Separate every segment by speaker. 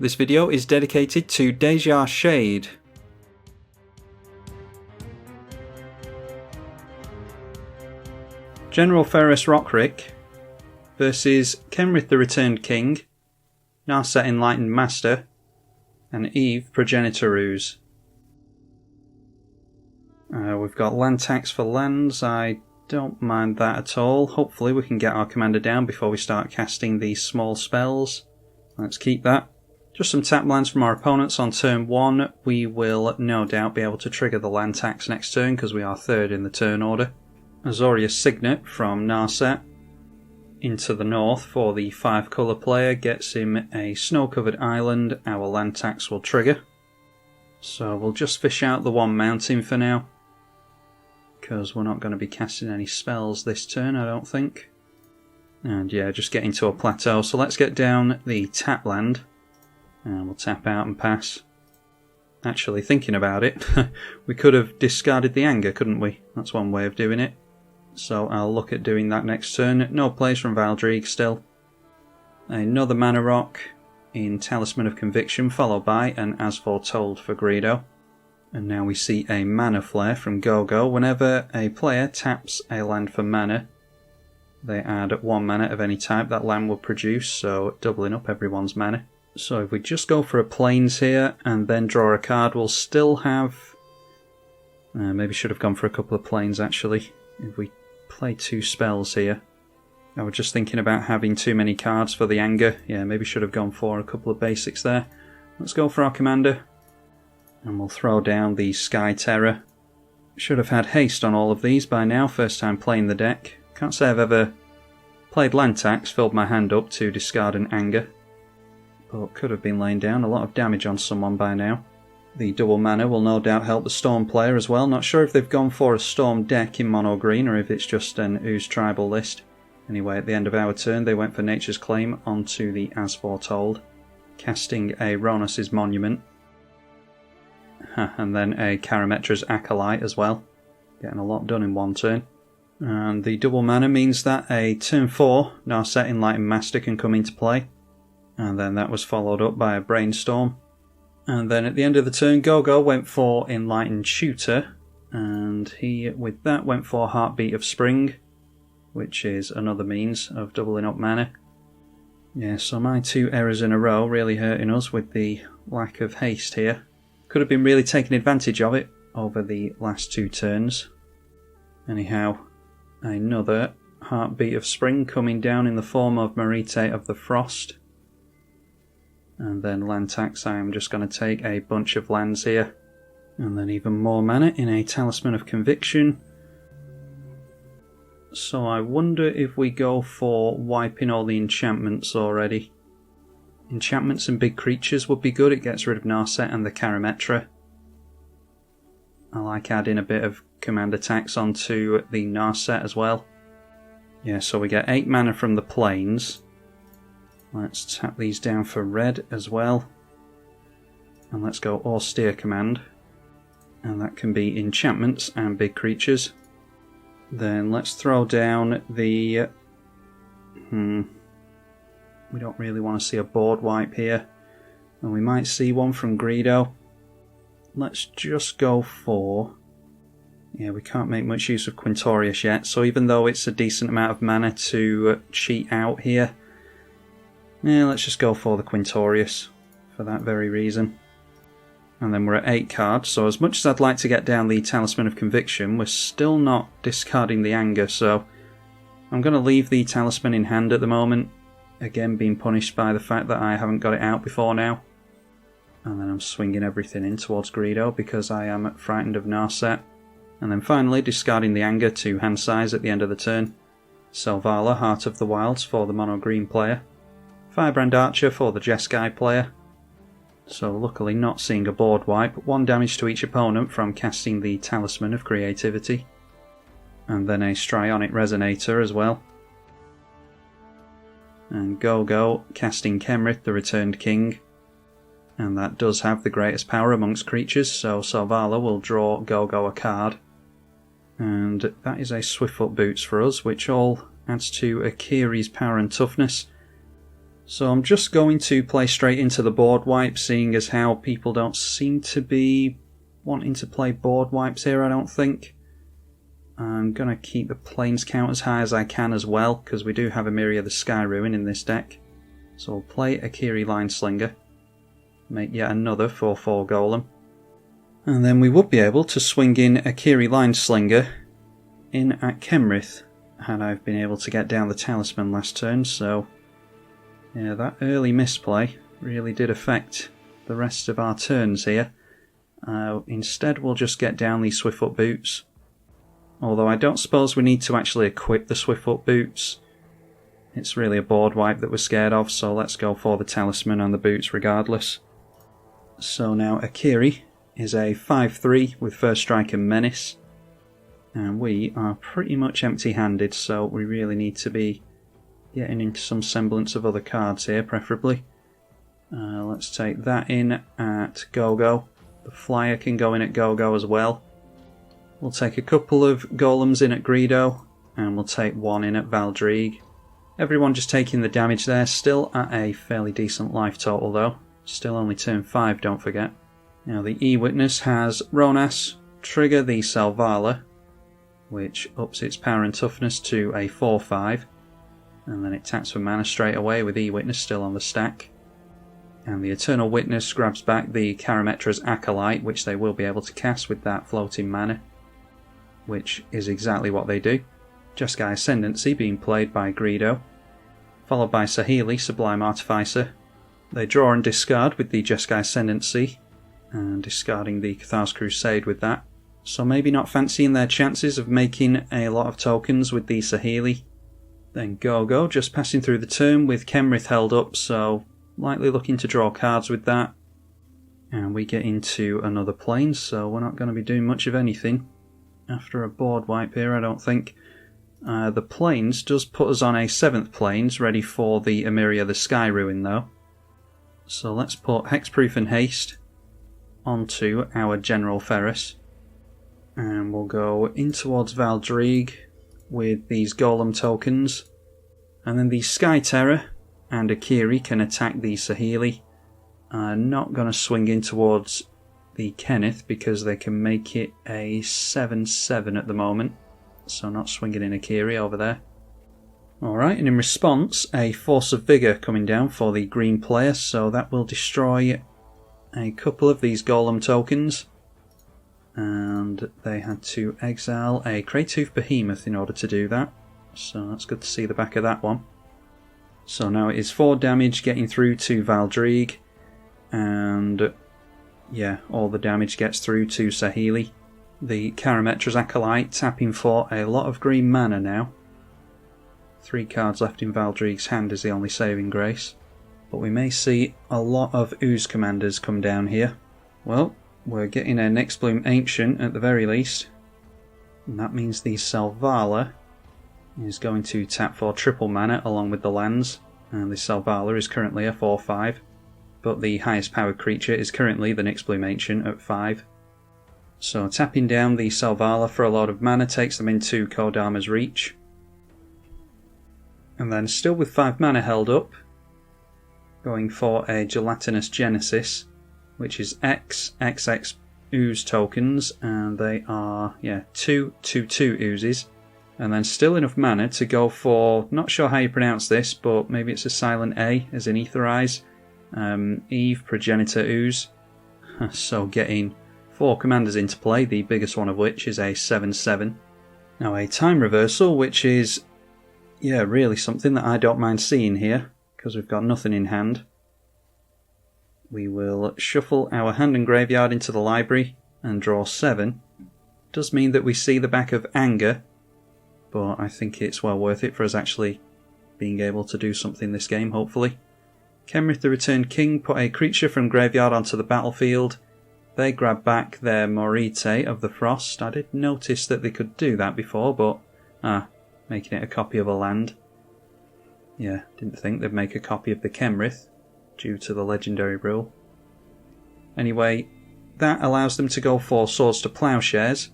Speaker 1: This video is dedicated to Deja Shade. General Ferrous Rokiric versus Kenrith the Returned King, Narset Enlightened Master, and Aeve Progenitor Oooze. We've got land tax for lands. I don't mind that at all. Hopefully we can get our commander down before we start casting these small spells. Let's keep that. Just some tap lands from our opponents on turn 1. We will no doubt be able to trigger the land tax next turn because we are third in the turn order. Azorius Signet from Narset into the north for the 5 colour player gets him a snow-covered island. Our land tax will trigger. So we'll just fish out the one mountain for now, because we're not going to be casting any spells this turn, I don't think. And yeah, just getting to a plateau. So let's get down the tap land, and we'll tap out and pass. Actually, thinking about it, we could have discarded the anger, couldn't we? That's one way of doing it. So I'll look at doing that next turn. No plays from Valdrieg still. Another mana rock in Talisman of Conviction, followed by an As Foretold for Greedo. And now we see a Mana Flare from Go-Go. Whenever a player taps a land for mana, they add 1 mana of any type that land will produce, so doubling up everyone's mana. So if we just go for a Plains here and then draw a card, we'll still have... maybe should have gone for a couple of Plains actually. If we play 2 spells here. I was just thinking about having too many cards for the anger. Yeah, maybe should have gone for a couple of basics there. Let's go for our commander. And we'll throw down the Sky Terror. Should have had haste on all of these by now, first time playing the deck. Can't say I've ever played land tax, filled my hand up to discard an anger. But could have been laying down a lot of damage on someone by now. The double mana will no doubt help the Storm player as well. Not sure if they've gone for a Storm deck in mono green or if it's just an Oooze tribal list. Anyway, at the end of our turn they went for Nature's Claim onto the As Foretold, casting a Ronas's Monument. And then a Karametra's Acolyte as well. Getting a lot done in one turn. And the double mana means that a turn 4 Narset Enlightened Master can come into play. And then that was followed up by a Brainstorm. And then at the end of the turn, Go-Go went for Enlightened Shooter. And he, with that, went for Heartbeat of Spring, which is another means of doubling up mana. Yeah, so my 2 errors in a row really hurting us with the lack of haste here. Could have been really taking advantage of it over the last 2 turns. Anyhow, another Heartbeat of Spring coming down in the form of Marite of the Frost. And then land tax, I am just going to take a bunch of lands here. And then even more mana in a Talisman of Conviction. So I wonder if we go for wiping all the enchantments already. Enchantments and big creatures would be good. It gets rid of Narset and the Karametra. I like adding a bit of commander tax onto the Narset as well. Yeah, so we get 8 mana from the Plains. Let's tap these down for red as well. And let's go Austere Command. And that can be enchantments and big creatures. Then let's throw down the... We don't really want to see a board wipe here. And we might see one from Greedo. Let's just go for... Yeah, we can't make much use of Quintorius yet. So even though it's a decent amount of mana to cheat out here... Yeah, let's just go for the Quintorius for that very reason. And then we're at 8 cards, so as much as I'd like to get down the Talisman of Conviction, we're still not discarding the anger, so I'm going to leave the Talisman in hand at the moment. Again, being punished by the fact that I haven't got it out before now. And then I'm swinging everything in towards Greedo because I am frightened of Narset. And then finally discarding the anger to hand size at the end of the turn. Selvala, Heart of the Wilds for the mono green player. Firebrand Archer for the Jeskai player. So luckily not seeing a board wipe. 1 damage to each opponent from casting the Talisman of Creativity. And then a Strionic Resonator as well. And Go-Go casting Kenrith the Returned King. And that does have the greatest power amongst creatures, so Selvala will draw Go-Go a card. And that is a Swiftfoot Boots for us, which all adds to Akiri's power and toughness. So I'm just going to play straight into the board wipe, seeing as how people don't seem to be wanting to play board wipes here, I don't think. I'm going to keep the planes count as high as I can as well, because we do have a Mirror of the Sky Ruin in this deck. So we'll play Akiri Lineslinger, make yet another 4/4 golem. And then we would be able to swing in Akiri Lineslinger in at Kenrith, had I been able to get down the Talisman last turn, so yeah, that early misplay really did affect the rest of our turns here. Instead we'll just get down these Swiftfoot Boots, although I don't suppose we need to actually equip the Swiftfoot Boots. It's really a board wipe that we're scared of, so let's go for the Talisman and the Boots regardless. So now Akiri is a 5/3 with First Strike and Menace, and we are pretty much empty-handed, so we really need to be getting into some semblance of other cards here, preferably. Let's take that in at Go-Go. The Flyer can go in at Go-Go as well. We'll take a couple of Golems in at Greedo, and we'll take one in at Valdrieg. Everyone just taking the damage there, still at a fairly decent life total though. Still only turn 5, don't forget. Now the E-Witness has Ronas trigger the Selvala, which ups its power and toughness to a 4/5. And then it taps for mana straight away with E-Witness still on the stack. And the Eternal Witness grabs back the Karametra's Acolyte, which they will be able to cast with that floating mana, which is exactly what they do. Jeskai Ascendancy being played by Greedo, followed by Saheeli, Sublime Artificer. They draw and discard with the Jeskai Ascendancy, and discarding the Cathar's Crusade with that. So maybe not fancying their chances of making a lot of tokens with the Saheeli. Then Go-Go just passing through the turn with Kenrith held up, so likely looking to draw cards with that. And we get into another plane, so we're not going to be doing much of anything after a board wipe here, I don't think. The planes does put us on a 7th planes, ready for the Emiria the Sky Ruin though. So let's put Hexproof and Haste onto our General Ferrous. And we'll go in towards Valdrieg with these Golem tokens. And then the Sky Terror and Akiri can attack the Saheeli. Not going to swing in towards the Kenrith because they can make it a 7/7 at the moment. So not swinging in Akiri over there. Alright, and in response, a Force of Vigour coming down for the green player, so that will destroy a couple of these Golem tokens. And they had to exile a Kraytooth Behemoth in order to do that. So that's good to see the back of that one. So now it is 4 damage getting through to Valdrieg. And yeah, all the damage gets through to Saheeli. The Karametra's Acolyte tapping for a lot of green mana now. 3 cards left in Valdrieg's hand is the only saving grace. But we may see a lot of Oooze commanders come down here. Well, we're getting a Nyxbloom Ancient at the very least. And that means the Selvala is going to tap for triple mana along with the lands. And the Selvala is currently a 4/5. But the highest powered creature is currently the Nyxbloom Ancient at 5. So tapping down the Selvala for a lot of mana takes them into Kodama's reach. And then still with 5 mana held up, going for a Gelatinous Genesis, which is XX Oooze tokens, and they are 2/2/2 Oozes. And then still enough mana to go for, not sure how you pronounce this, but maybe it's a silent A as in Etherize. Aeve, Progenitor Oooze. So getting 4 commanders into play, the biggest one of which is a 7/7. Now a time reversal, which is really something that I don't mind seeing here, because we've got nothing in hand. We will shuffle our hand and graveyard into the library and draw 7. Does mean that we see the back of Anger, but I think it's well worth it for us actually being able to do something this game, hopefully. Kenrith the Returned King put a creature from graveyard onto the battlefield. They grab back their Morite of the Frost. I did notice that they could do that before, but making it a copy of a land. Yeah, didn't think they'd make a copy of the Kenrith due to the legendary rule. Anyway, that allows them to go for Swords to Plowshares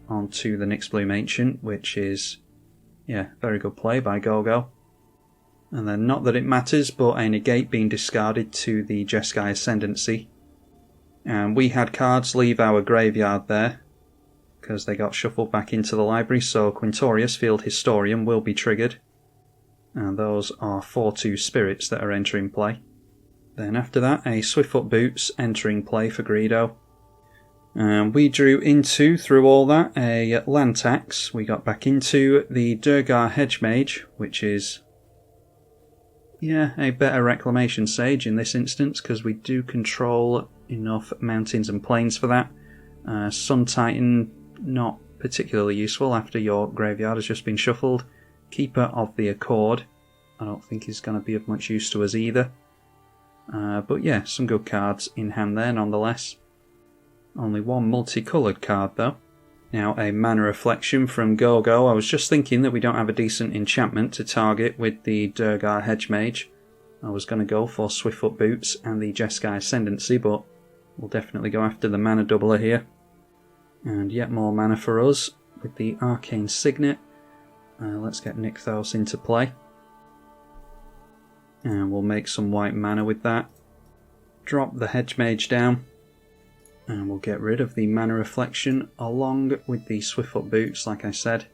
Speaker 1: onto the Nyxbloom Ancient, which is very good play by Go-Go. And then, not that it matters, but a negate being discarded to the Jeskai Ascendancy. And we had cards leave our graveyard there, because they got shuffled back into the library, so Quintorius, Field Historian, will be triggered. And those are 4/2 spirits that are entering play. Then after that, a Swiftfoot Boots entering play for Greedo. And we drew into, through all that, a land tax. We got back into the Durgar Hedgemage, which is, yeah, a better Reclamation Sage in this instance, because we do control enough mountains and plains for that. Sun Titan, not particularly useful after your graveyard has just been shuffled. Keeper of the Accord, I don't think is going to be of much use to us either. But yeah, some good cards in hand there nonetheless. Only one multicoloured card though. Now a Mana Reflection from Go-Go. I was just thinking that we don't have a decent enchantment to target with the Durgar Hedgemage. I was going to go for Swiftfoot Boots and the Jeskai Ascendancy, but we'll definitely go after the mana doubler here. And yet more mana for us with the Arcane Signet. Let's get Nykthos into play. And we'll make some white mana with that. Drop the Hedgemage down. And we'll get rid of the Mana Reflection along with the Swiftfoot Boots, like I said.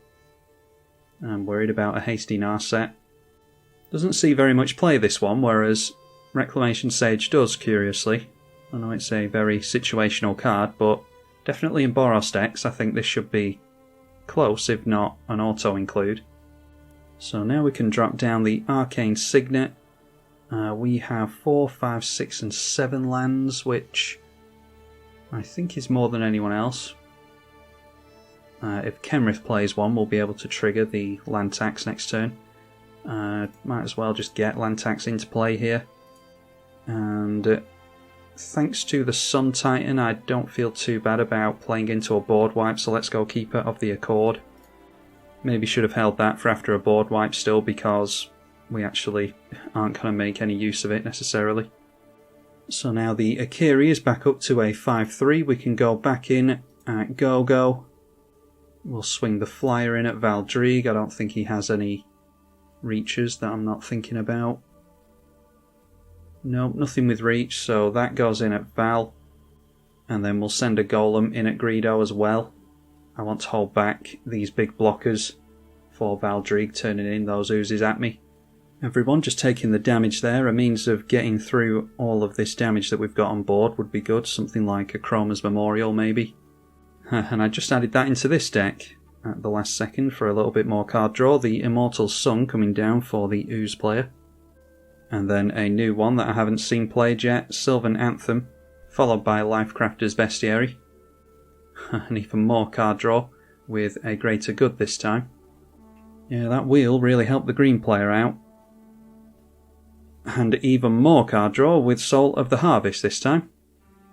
Speaker 1: I'm worried about a hasty Narset. Doesn't see very much play this one, whereas Reclamation Sage does, curiously. I know it's a very situational card, but definitely in Boros decks I think this should be close, if not an auto-include. So now we can drop down the Arcane Signet. We have 4, 5, 6 and 7 lands, which I think is more than anyone else. If Kenrith plays one, we'll be able to trigger the land tax next turn. Might as well just get land tax into play here. And thanks to the Sun Titan, I don't feel too bad about playing into a board wipe, so let's go Keeper of the Accord. Maybe should have held that for after a board wipe still, because we actually aren't going to make any use of it necessarily. So now the Akiri is back up to a 5/3. We can go back in at Go-Go. We'll swing the Flyer in at Valdrieg. I don't think he has any reaches that I'm not thinking about. Nope, nothing with reach, so that goes in at Val. And then we'll send a Golem in at Greedo as well. I want to hold back these big blockers for Valdrieg turning in those Oozes at me. Everyone just taking the damage there. A means of getting through all of this damage that we've got on board would be good. Something like a Chroma's Memorial maybe. And I just added that into this deck at the last second for a little bit more card draw. The Immortal Sun coming down for the Oooze player. And then a new one that I haven't seen played yet, Sylvan Anthem, followed by Lifecrafter's Bestiary. And even more card draw with a Greater Good this time. Yeah, that wheel really helped the green player out. And even more card draw with Soul of the Harvest this time.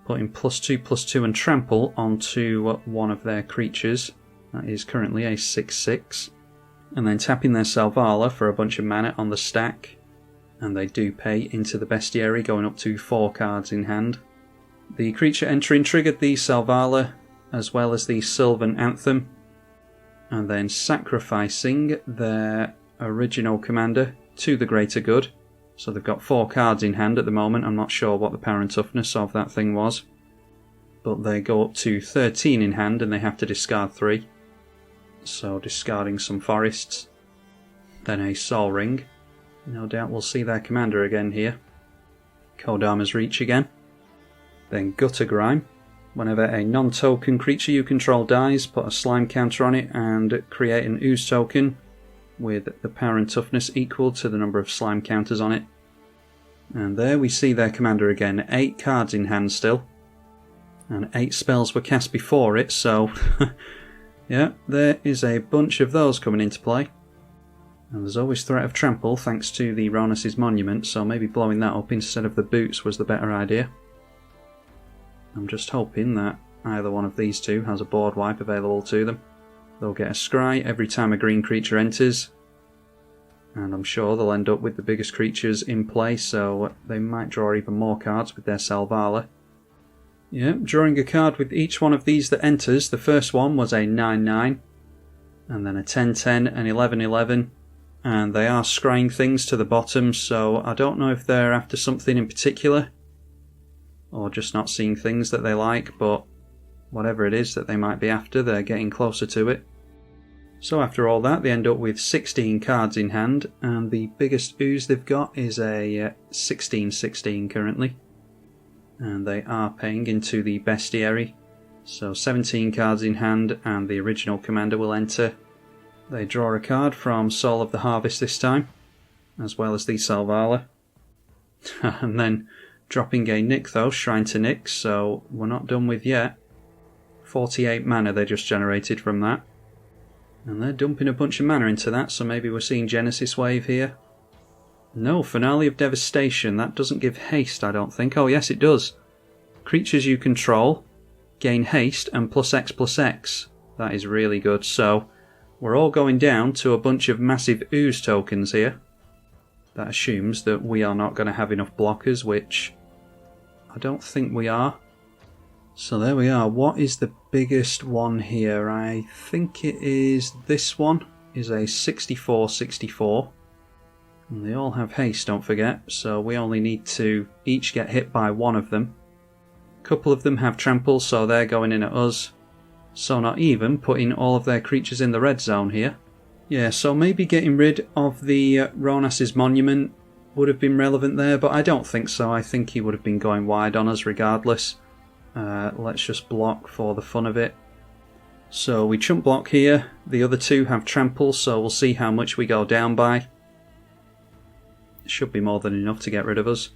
Speaker 1: Putting +2/+2 and Trample onto one of their creatures. That is currently a 6/6. And then tapping their Selvala for a bunch of mana on the stack. And they do pay into the Bestiary, going up to 4 cards in hand. The creature entering triggered the Selvala, as well as the Sylvan Anthem. And then sacrificing their original commander to the Greater Good. So they've got 4 cards in hand at the moment. I'm not sure what the power and toughness of that thing was. But they go up to 13 in hand and they have to discard 3. So discarding some forests. Then a Sol Ring. No doubt we'll see their commander again here. Kodama's Reach again. Then Gutter Grime. Whenever a non-token creature you control dies, put a slime counter on it and create an Ooze token with the power and toughness equal to the number of slime counters on it. And there we see their commander again. 8 cards in hand still. And 8 spells were cast before it, so yeah, there is a bunch of those coming into play. And there's always threat of trample thanks to the Ronus' Monument, so maybe blowing that up instead of the boots was the better idea. I'm just hoping that either one of these two has a board wipe available to them. They'll get a scry every time a green creature enters, and I'm sure they'll end up with the biggest creatures in play, so they might draw even more cards with their Selvala. Yeah, drawing a card with each one of these that enters. The first one was a 9/9, and then a 10/10, an 11/11, and they are scrying things to the bottom, so I don't know if they're after something in particular or just not seeing things that they like, but whatever it is that they might be after, they're getting closer to it. So after all that, they end up with 16 cards in hand, and the biggest ooze they've got is a 16/16 currently, and they are paying into the bestiary. So 17 cards in hand, and the original commander will enter. They draw a card from Soul of the Harvest this time, as well as the Selvala. And then dropping a Nykthos, Shrine to Nyx, so we're not done with yet. 48 mana they just generated from that. And they're dumping a bunch of mana into that, so maybe we're seeing Genesis Wave here. No, Finale of Devastation, that doesn't give haste, I don't think. Oh yes, it does. Creatures you control gain haste and +X/+X. That is really good, so we're all going down to a bunch of massive ooze tokens here. That assumes that we are not going to have enough blockers, which I don't think we are. So there we are. What is the biggest one here? I think it is this one. Is a 64/64. And they all have haste, don't forget, so we only need to each get hit by one of them. A couple of them have trample, so they're going in at us. So not even putting all of their creatures in the red zone here. Yeah, so maybe getting rid of the Ronas's Monument would have been relevant there, but I don't think so. I think he would have been going wide on us regardless. Let's just block for the fun of it. So we chump block here. The other two have trample, so we'll see how much we go down by. It should be more than enough to get rid of us.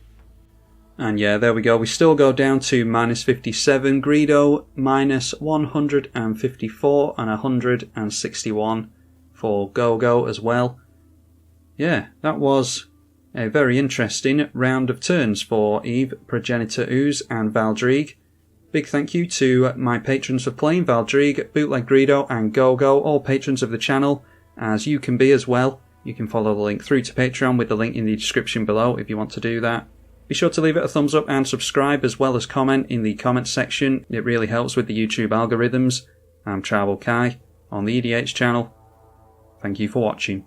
Speaker 1: And yeah, there we go. We still go down to -57. Greedo -154 and 161 for Go-Go as well. Yeah, that was a very interesting round of turns for Aeve, Progenitor, Oooze and Valdrieg. Big thank you to my patrons for playing: Valdrieg, Bootleg Greedo and Go-Go, all patrons of the channel, as you can be as well. You can follow the link through to Patreon with the link in the description below if you want to do that. Be sure to leave it a thumbs up and subscribe, as well as comment in the comments section. It really helps with the YouTube algorithms. I'm tribalkai on the EDH channel. Thank you for watching.